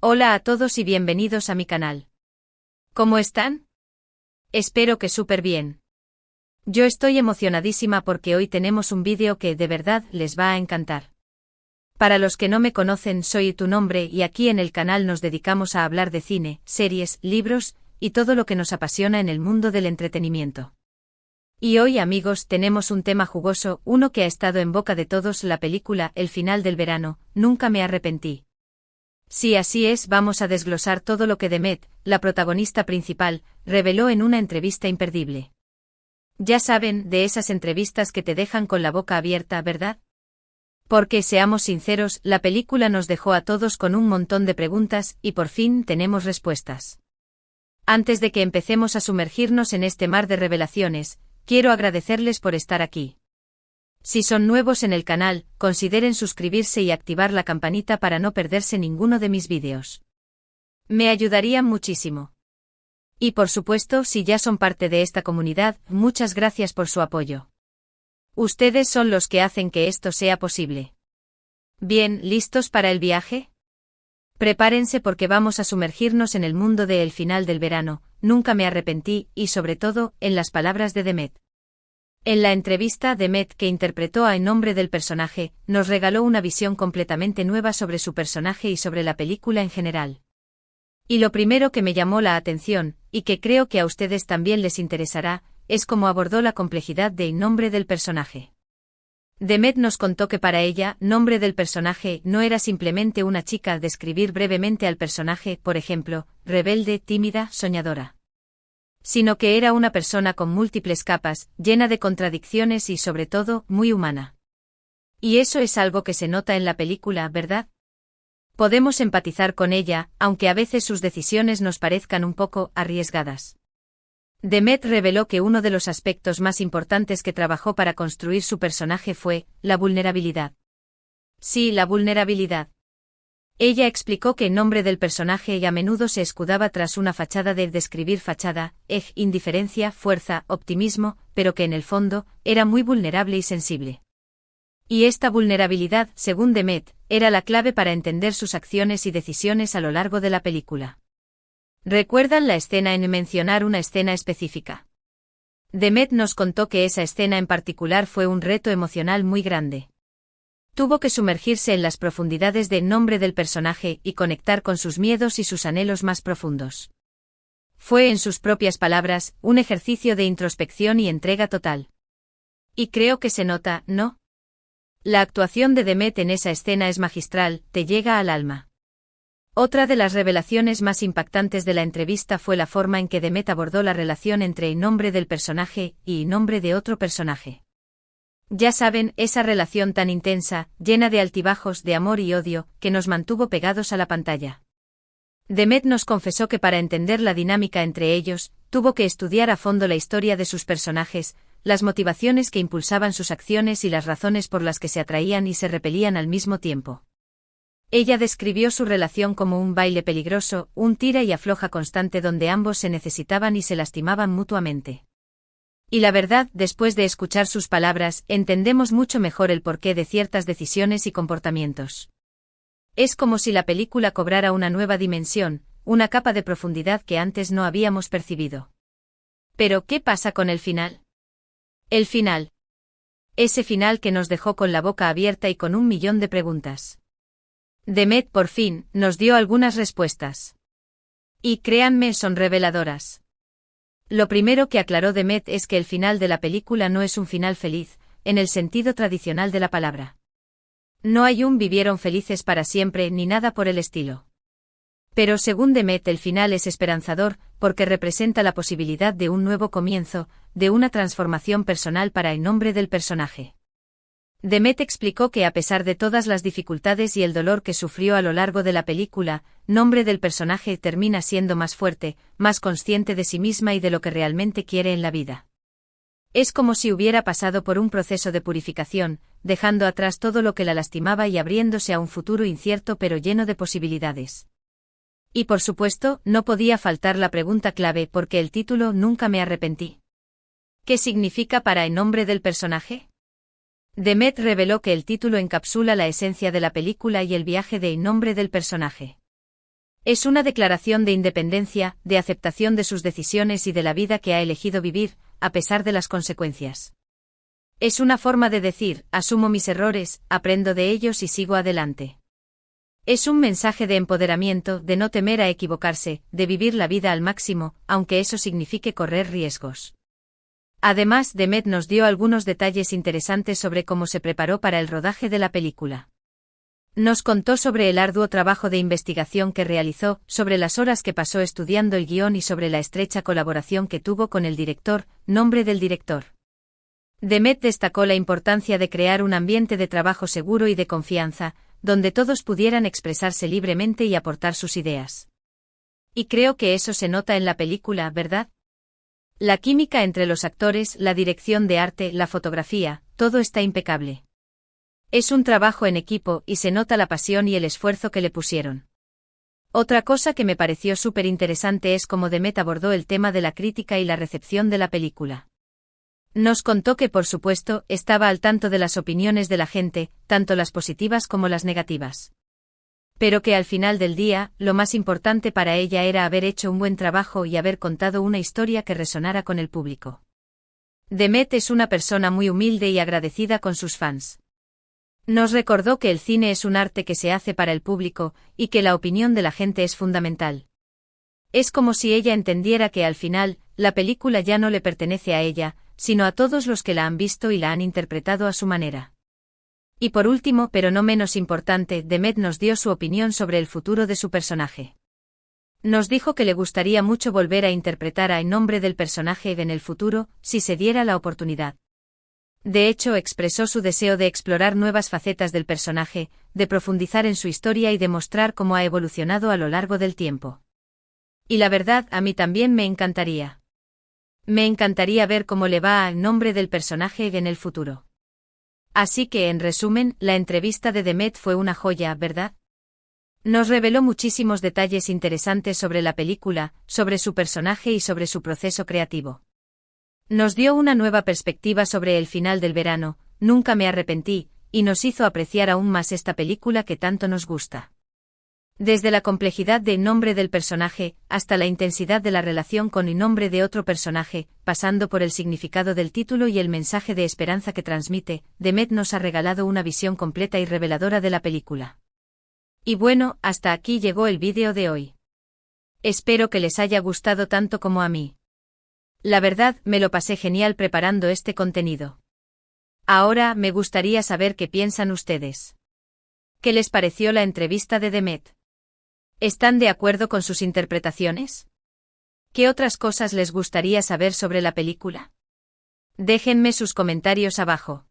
Hola a todos y bienvenidos a mi canal. ¿Cómo están? Espero que súper bien. Yo estoy emocionadísima porque hoy tenemos un vídeo que de verdad les va a encantar. Para los que no me conocen, soy Tu Nombre y aquí en el canal nos dedicamos a hablar de cine, series, libros y todo lo que nos apasiona en el mundo del entretenimiento. Y hoy, amigos, tenemos un tema jugoso, uno que ha estado en boca de todos, la película El final del verano, Nunca me arrepentí. Sí, así es, vamos a desglosar todo lo que Demet, la protagonista principal, reveló en una entrevista imperdible. Ya saben, de esas entrevistas que te dejan con la boca abierta, ¿verdad? Porque, seamos sinceros, la película nos dejó a todos con un montón de preguntas y por fin tenemos respuestas. Antes de que empecemos a sumergirnos en este mar de revelaciones, quiero agradecerles por estar aquí. Si son nuevos en el canal, consideren suscribirse y activar la campanita para no perderse ninguno de mis vídeos. Me ayudarían muchísimo. Y por supuesto, si ya son parte de esta comunidad, muchas gracias por su apoyo. Ustedes son los que hacen que esto sea posible. Bien, ¿listos para el viaje? Prepárense porque vamos a sumergirnos en el mundo de El final del verano, Nunca me arrepentí, y sobre todo, en las palabras de Demet. En la entrevista, Demet, que interpretó a En nombre del personaje, nos regaló una visión completamente nueva sobre su personaje y sobre la película en general. Y lo primero que me llamó la atención, y que creo que a ustedes también les interesará, es cómo abordó la complejidad de En nombre del personaje. Demet nos contó que para ella, nombre del personaje no era simplemente una chica al describir brevemente al personaje, por ejemplo, rebelde, tímida, soñadora. Sino que era una persona con múltiples capas, llena de contradicciones y sobre todo, muy humana. Y eso es algo que se nota en la película, ¿verdad? Podemos empatizar con ella, aunque a veces sus decisiones nos parezcan un poco arriesgadas. Demet reveló que uno de los aspectos más importantes que trabajó para construir su personaje fue la vulnerabilidad. Sí, la vulnerabilidad. Ella explicó que en nombre del personaje a menudo se escudaba tras una fachada de describir fachada, indiferencia, fuerza, optimismo, pero que en el fondo, era muy vulnerable y sensible. Y esta vulnerabilidad, según Demet, era la clave para entender sus acciones y decisiones a lo largo de la película. ¿Recuerdan la escena en mencionar una escena específica? Demet nos contó que esa escena en particular fue un reto emocional muy grande. Tuvo que sumergirse en las profundidades del nombre del personaje y conectar con sus miedos y sus anhelos más profundos. Fue, en sus propias palabras, un ejercicio de introspección y entrega total. Y creo que se nota, ¿no? La actuación de Demet en esa escena es magistral, te llega al alma. Otra de las revelaciones más impactantes de la entrevista fue la forma en que Demet abordó la relación entre el nombre del personaje y el nombre de otro personaje. Ya saben, esa relación tan intensa, llena de altibajos, de amor y odio, que nos mantuvo pegados a la pantalla. Demet nos confesó que para entender la dinámica entre ellos, tuvo que estudiar a fondo la historia de sus personajes, las motivaciones que impulsaban sus acciones y las razones por las que se atraían y se repelían al mismo tiempo. Ella describió su relación como un baile peligroso, un tira y afloja constante donde ambos se necesitaban y se lastimaban mutuamente. Y la verdad, después de escuchar sus palabras, entendemos mucho mejor el porqué de ciertas decisiones y comportamientos. Es como si la película cobrara una nueva dimensión, una capa de profundidad que antes no habíamos percibido. Pero, ¿qué pasa con el final? El final. Ese final que nos dejó con la boca abierta y con un millón de preguntas. Demet, por fin, nos dio algunas respuestas. Y créanme, son reveladoras. Lo primero que aclaró Demet es que el final de la película no es un final feliz, en el sentido tradicional de la palabra. No hay un vivieron felices para siempre ni nada por el estilo. Pero según Demet el final es esperanzador, porque representa la posibilidad de un nuevo comienzo, de una transformación personal para el nombre del personaje. Demet explicó que a pesar de todas las dificultades y el dolor que sufrió a lo largo de la película, nombre del personaje termina siendo más fuerte, más consciente de sí misma y de lo que realmente quiere en la vida. Es como si hubiera pasado por un proceso de purificación, dejando atrás todo lo que la lastimaba y abriéndose a un futuro incierto pero lleno de posibilidades. Y por supuesto, no podía faltar la pregunta clave porque el título Nunca me arrepentí. ¿Qué significa para el nombre del personaje? Demet reveló que el título encapsula la esencia de la película y el viaje de En nombre del personaje. Es una declaración de independencia, de aceptación de sus decisiones y de la vida que ha elegido vivir, a pesar de las consecuencias. Es una forma de decir, asumo mis errores, aprendo de ellos y sigo adelante. Es un mensaje de empoderamiento, de no temer a equivocarse, de vivir la vida al máximo, aunque eso signifique correr riesgos. Además, Demet nos dio algunos detalles interesantes sobre cómo se preparó para el rodaje de la película. Nos contó sobre el arduo trabajo de investigación que realizó, sobre las horas que pasó estudiando el guión y sobre la estrecha colaboración que tuvo con el director, nombre del director. Demet destacó la importancia de crear un ambiente de trabajo seguro y de confianza, donde todos pudieran expresarse libremente y aportar sus ideas. Y creo que eso se nota en la película, ¿verdad? La química entre los actores, la dirección de arte, la fotografía, todo está impecable. Es un trabajo en equipo y se nota la pasión y el esfuerzo que le pusieron. Otra cosa que me pareció súper interesante es cómo Demet abordó el tema de la crítica y la recepción de la película. Nos contó que, por supuesto, estaba al tanto de las opiniones de la gente, tanto las positivas como las negativas. Pero que al final del día, lo más importante para ella era haber hecho un buen trabajo y haber contado una historia que resonara con el público. Demet es una persona muy humilde y agradecida con sus fans. Nos recordó que el cine es un arte que se hace para el público, y que la opinión de la gente es fundamental. Es como si ella entendiera que al final, la película ya no le pertenece a ella, sino a todos los que la han visto y la han interpretado a su manera. Y por último, pero no menos importante, Demet nos dio su opinión sobre el futuro de su personaje. Nos dijo que le gustaría mucho volver a interpretar a en nombre del personaje en el futuro, si se diera la oportunidad. De hecho, expresó su deseo de explorar nuevas facetas del personaje, de profundizar en su historia y de mostrar cómo ha evolucionado a lo largo del tiempo. Y la verdad, a mí también me encantaría. Me encantaría ver cómo le va al nombre del personaje en el futuro. Así que, en resumen, la entrevista de Demet fue una joya, ¿verdad? Nos reveló muchísimos detalles interesantes sobre la película, sobre su personaje y sobre su proceso creativo. Nos dio una nueva perspectiva sobre el final del verano, Nunca me arrepentí, y nos hizo apreciar aún más esta película que tanto nos gusta. Desde la complejidad del nombre del personaje, hasta la intensidad de la relación con el nombre de otro personaje, pasando por el significado del título y el mensaje de esperanza que transmite, Demet nos ha regalado una visión completa y reveladora de la película. Y bueno, hasta aquí llegó el vídeo de hoy. Espero que les haya gustado tanto como a mí. La verdad, me lo pasé genial preparando este contenido. Ahora, me gustaría saber qué piensan ustedes. ¿Qué les pareció la entrevista de Demet? ¿Están de acuerdo con sus interpretaciones? ¿Qué otras cosas les gustaría saber sobre la película? Déjenme sus comentarios abajo.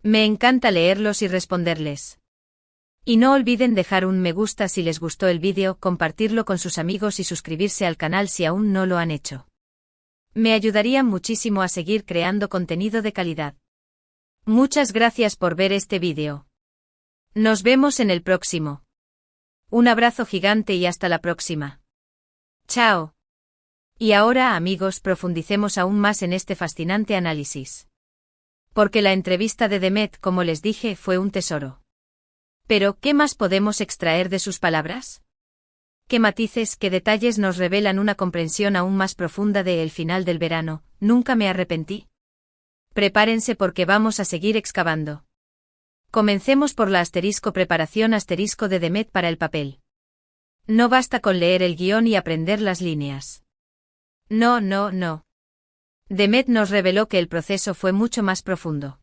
Me encanta leerlos y responderles. Y no olviden dejar un me gusta si les gustó el vídeo, compartirlo con sus amigos y suscribirse al canal si aún no lo han hecho. Me ayudarían muchísimo a seguir creando contenido de calidad. Muchas gracias por ver este vídeo. Nos vemos en el próximo. Un abrazo gigante y hasta la próxima. Chao. Y ahora, amigos, profundicemos aún más en este fascinante análisis. Porque la entrevista de Demet, como les dije, fue un tesoro. Pero, ¿qué más podemos extraer de sus palabras? ¿Qué matices, qué detalles nos revelan una comprensión aún más profunda de El final del verano, Nunca me arrepentí? Prepárense porque vamos a seguir excavando. Comencemos por la preparación de Demet para el papel. No basta con leer el guión y aprender las líneas. No. Demet nos reveló que el proceso fue mucho más profundo.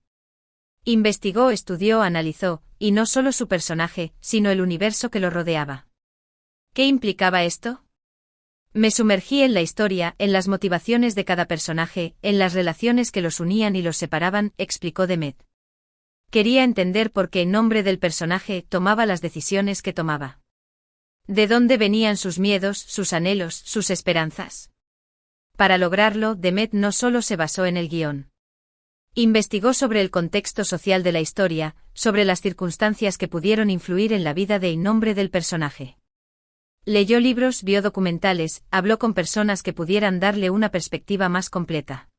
Investigó, estudió, analizó, y no solo su personaje, sino el universo que lo rodeaba. ¿Qué implicaba esto? Me sumergí en la historia, en las motivaciones de cada personaje, en las relaciones que los unían y los separaban, explicó Demet. Quería entender por qué en nombre del personaje tomaba las decisiones que tomaba. ¿De dónde venían sus miedos, sus anhelos, sus esperanzas? Para lograrlo, Demet no solo se basó en el guión. Investigó sobre el contexto social de la historia, sobre las circunstancias que pudieron influir en la vida de en nombre del personaje. Leyó libros, vio documentales, habló con personas que pudieran darle una perspectiva más completa.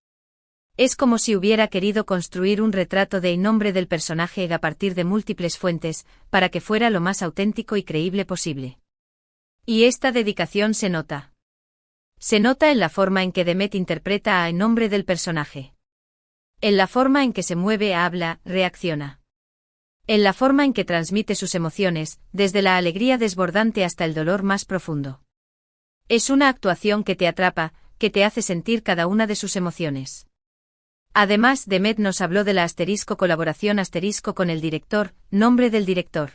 Es como si hubiera querido construir un retrato de en nombre del personaje a partir de múltiples fuentes, para que fuera lo más auténtico y creíble posible. Y esta dedicación se nota. Se nota en la forma en que Demet interpreta a nombre del personaje. En la forma en que se mueve, habla, reacciona. En la forma en que transmite sus emociones, desde la alegría desbordante hasta el dolor más profundo. Es una actuación que te atrapa, que te hace sentir cada una de sus emociones. Además, Demet nos habló de la colaboración con el director, nombre del director.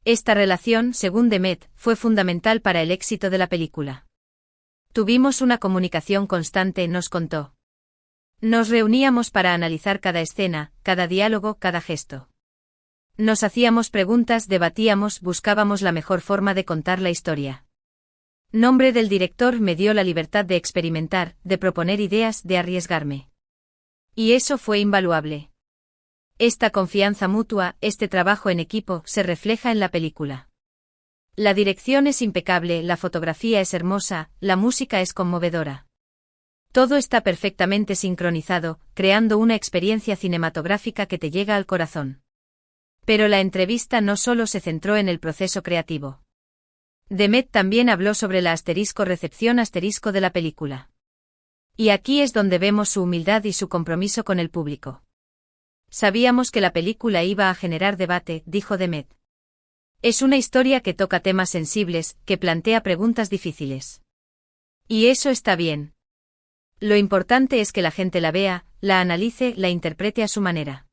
Esta relación, según Demet, fue fundamental para el éxito de la película. Tuvimos una comunicación constante, nos contó. Nos reuníamos para analizar cada escena, cada diálogo, cada gesto. Nos hacíamos preguntas, debatíamos, buscábamos la mejor forma de contar la historia. Nombre del director me dio la libertad de experimentar, de proponer ideas, de arriesgarme. Y eso fue invaluable. Esta confianza mutua, este trabajo en equipo, se refleja en la película. La dirección es impecable, la fotografía es hermosa, la música es conmovedora. Todo está perfectamente sincronizado, creando una experiencia cinematográfica que te llega al corazón. Pero la entrevista no solo se centró en el proceso creativo. Demet también habló sobre la recepción de la película. Y aquí es donde vemos su humildad y su compromiso con el público. Sabíamos que la película iba a generar debate, dijo Demet. Es una historia que toca temas sensibles, que plantea preguntas difíciles. Y eso está bien. Lo importante es que la gente la vea, la analice, la interprete a su manera.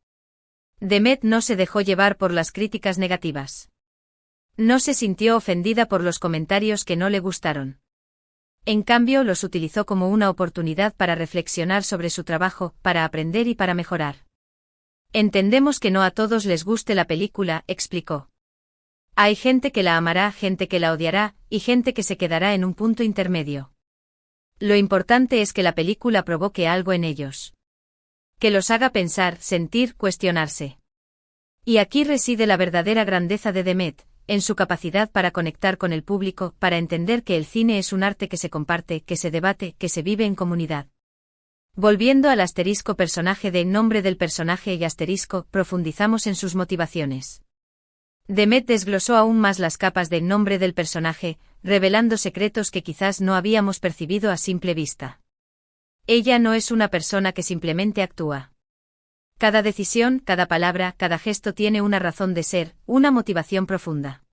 Demet no se dejó llevar por las críticas negativas. No se sintió ofendida por los comentarios que no le gustaron. En cambio, los utilizó como una oportunidad para reflexionar sobre su trabajo, para aprender y para mejorar. Entendemos que no a todos les guste la película, explicó. Hay gente que la amará, gente que la odiará, y gente que se quedará en un punto intermedio. Lo importante es que la película provoque algo en ellos. Que los haga pensar, sentir, cuestionarse. Y aquí reside la verdadera grandeza de Demet, en su capacidad para conectar con el público, para entender que el cine es un arte que se comparte, que se debate, que se vive en comunidad. Volviendo al personaje de nombre del personaje y profundizamos en sus motivaciones. Demet desglosó aún más las capas del nombre del personaje, revelando secretos que quizás no habíamos percibido a simple vista. Ella no es una persona que simplemente actúa. Cada decisión, cada palabra, cada gesto tiene una razón de ser, una motivación profunda.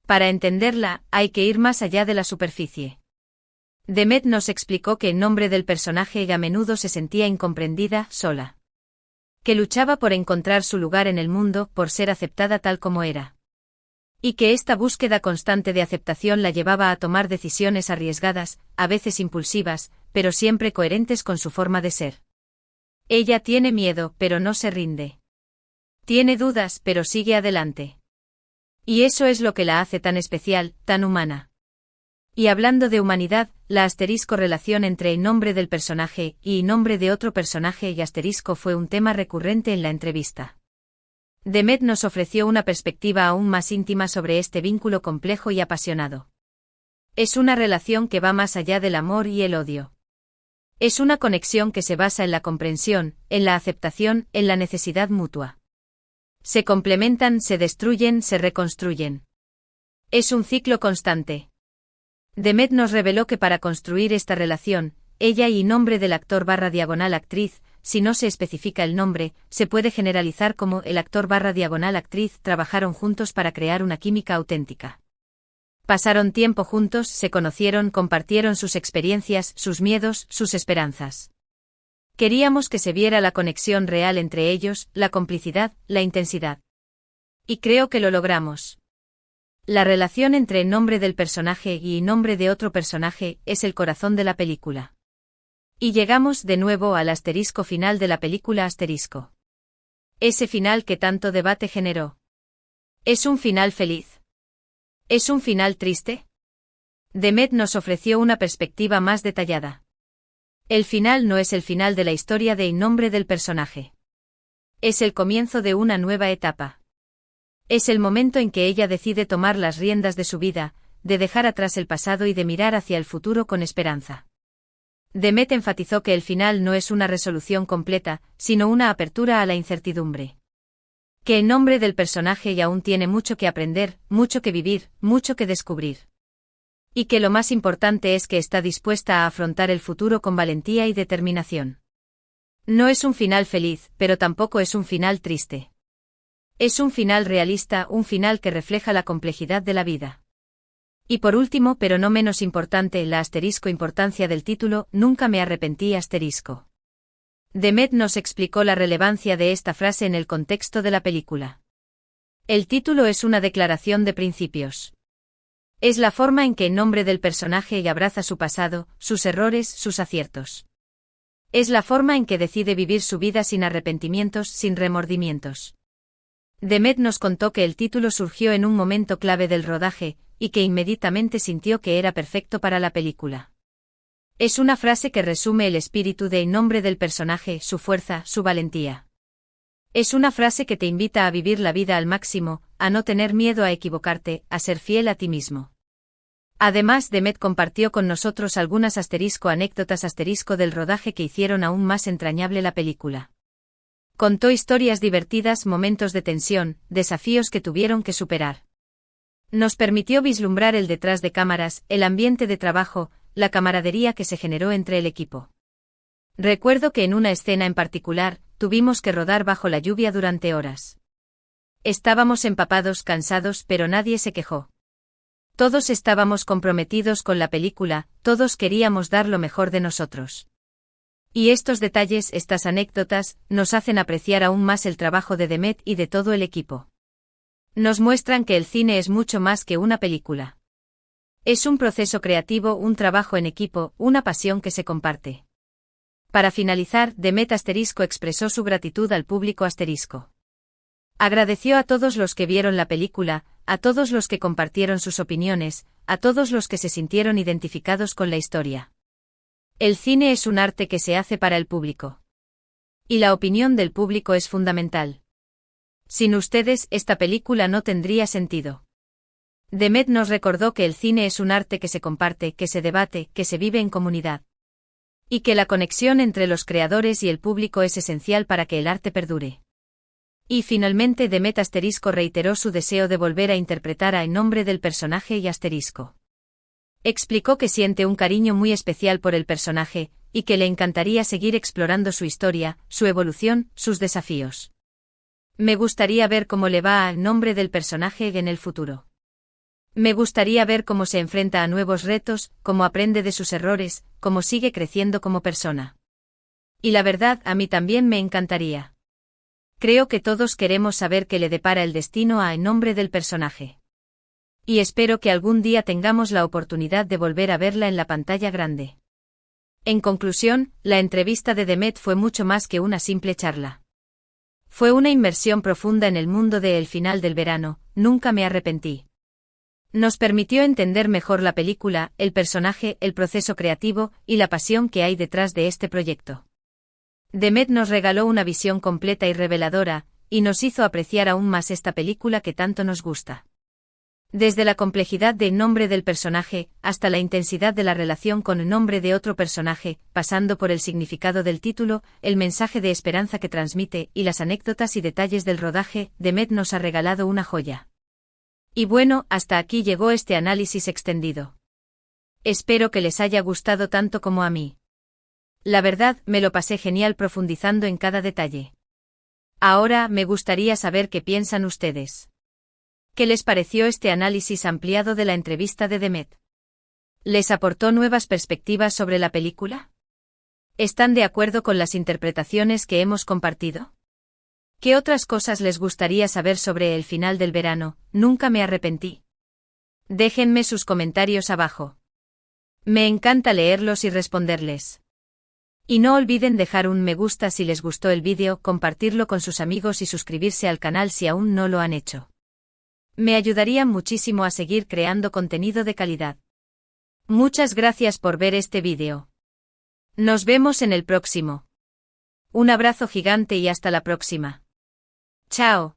Para entenderla, hay que ir más allá de la superficie. Demet nos explicó que el nombre del personaje a menudo se sentía incomprendida, sola. Que luchaba por encontrar su lugar en el mundo, por ser aceptada tal como era. Y que esta búsqueda constante de aceptación la llevaba a tomar decisiones arriesgadas, a veces impulsivas, pero siempre coherentes con su forma de ser. Ella tiene miedo, pero no se rinde. Tiene dudas, pero sigue adelante. Y eso es lo que la hace tan especial, tan humana. Y hablando de humanidad, la relación entre el nombre del personaje y nombre de otro personaje y fue un tema recurrente en la entrevista. Demet nos ofreció una perspectiva aún más íntima sobre este vínculo complejo y apasionado. Es una relación que va más allá del amor y el odio. Es una conexión que se basa en la comprensión, en la aceptación, en la necesidad mutua. Se complementan, se destruyen, se reconstruyen. Es un ciclo constante. Demet nos reveló que para construir esta relación, ella y nombre del actor/actriz, si no se especifica el nombre, se puede generalizar como el actor/actriz trabajaron juntos para crear una química auténtica. Pasaron tiempo juntos, se conocieron, compartieron sus experiencias, sus miedos, sus esperanzas. Queríamos que se viera la conexión real entre ellos, la complicidad, la intensidad. Y creo que lo logramos. La relación entre el nombre del personaje y nombre de otro personaje es el corazón de la película. Y llegamos de nuevo al final de la película . Ese final que tanto debate generó. ¿Es un final feliz? ¿Es un final triste? Demet nos ofreció una perspectiva más detallada. El final no es el final de la historia de nombre del personaje. Es el comienzo de una nueva etapa. Es el momento en que ella decide tomar las riendas de su vida, de dejar atrás el pasado y de mirar hacia el futuro con esperanza. Demet enfatizó que el final no es una resolución completa, sino una apertura a la incertidumbre. Que el nombre del personaje aún tiene mucho que aprender, mucho que vivir, mucho que descubrir. Y que lo más importante es que está dispuesta a afrontar el futuro con valentía y determinación. No es un final feliz, pero tampoco es un final triste. Es un final realista, un final que refleja la complejidad de la vida. Y por último, pero no menos importante, la importancia del título, nunca me arrepentí. Demet nos explicó la relevancia de esta frase en el contexto de la película. El título es una declaración de principios. Es la forma en que en nombre del personaje abraza su pasado, sus errores, sus aciertos. Es la forma en que decide vivir su vida sin arrepentimientos, sin remordimientos. Demet nos contó que el título surgió en un momento clave del rodaje, y que inmediatamente sintió que era perfecto para la película. Es una frase que resume el espíritu de en nombre del personaje, su fuerza, su valentía. Es una frase que te invita a vivir la vida al máximo, a no tener miedo a equivocarte, a ser fiel a ti mismo. Además, Demet compartió con nosotros algunas anécdotas del rodaje que hicieron aún más entrañable la película. Contó historias divertidas, momentos de tensión, desafíos que tuvieron que superar. Nos permitió vislumbrar el detrás de cámaras, el ambiente de trabajo, la camaradería que se generó entre el equipo. Recuerdo que en una escena en particular, tuvimos que rodar bajo la lluvia durante horas. Estábamos empapados, cansados, pero nadie se quejó. Todos estábamos comprometidos con la película, todos queríamos dar lo mejor de nosotros. Y estos detalles, estas anécdotas, nos hacen apreciar aún más el trabajo de Demet y de todo el equipo. Nos muestran que el cine es mucho más que una película. Es un proceso creativo, un trabajo en equipo, una pasión que se comparte. Para finalizar, Demet expresó su gratitud al público Agradeció a todos los que vieron la película, a todos los que compartieron sus opiniones, a todos los que se sintieron identificados con la historia. El cine es un arte que se hace para el público. Y la opinión del público es fundamental. Sin ustedes, esta película no tendría sentido. Demet nos recordó que el cine es un arte que se comparte, que se debate, que se vive en comunidad. Y que la conexión entre los creadores y el público es esencial para que el arte perdure. Y finalmente Demet reiteró su deseo de volver a interpretar en nombre del personaje y explicó que siente un cariño muy especial por el personaje, y que le encantaría seguir explorando su historia, su evolución, sus desafíos. Me gustaría ver cómo le va al nombre del personaje en el futuro. Me gustaría ver cómo se enfrenta a nuevos retos, cómo aprende de sus errores, cómo sigue creciendo como persona. Y la verdad, a mí también me encantaría. Creo que todos queremos saber qué le depara el destino en nombre del personaje. Y espero que algún día tengamos la oportunidad de volver a verla en la pantalla grande. En conclusión, la entrevista de Demet fue mucho más que una simple charla. Fue una inmersión profunda en el mundo de El final del verano, nunca me arrepentí. Nos permitió entender mejor la película, el personaje, el proceso creativo, y la pasión que hay detrás de este proyecto. Demet nos regaló una visión completa y reveladora, y nos hizo apreciar aún más esta película que tanto nos gusta. Desde la complejidad del nombre del personaje, hasta la intensidad de la relación con el nombre de otro personaje, pasando por el significado del título, el mensaje de esperanza que transmite, y las anécdotas y detalles del rodaje, Demet nos ha regalado una joya. Y bueno, hasta aquí llegó este análisis extendido. Espero que les haya gustado tanto como a mí. La verdad, me lo pasé genial profundizando en cada detalle. Ahora, me gustaría saber qué piensan ustedes. ¿Qué les pareció este análisis ampliado de la entrevista de Demet? ¿Les aportó nuevas perspectivas sobre la película? ¿Están de acuerdo con las interpretaciones que hemos compartido? ¿Qué otras cosas les gustaría saber sobre El final del verano? Nunca me arrepentí. Déjenme sus comentarios abajo. Me encanta leerlos y responderles. Y no olviden dejar un me gusta si les gustó el vídeo, compartirlo con sus amigos y suscribirse al canal si aún no lo han hecho. Me ayudarían muchísimo a seguir creando contenido de calidad. Muchas gracias por ver este vídeo. Nos vemos en el próximo. Un abrazo gigante y hasta la próxima. Chao.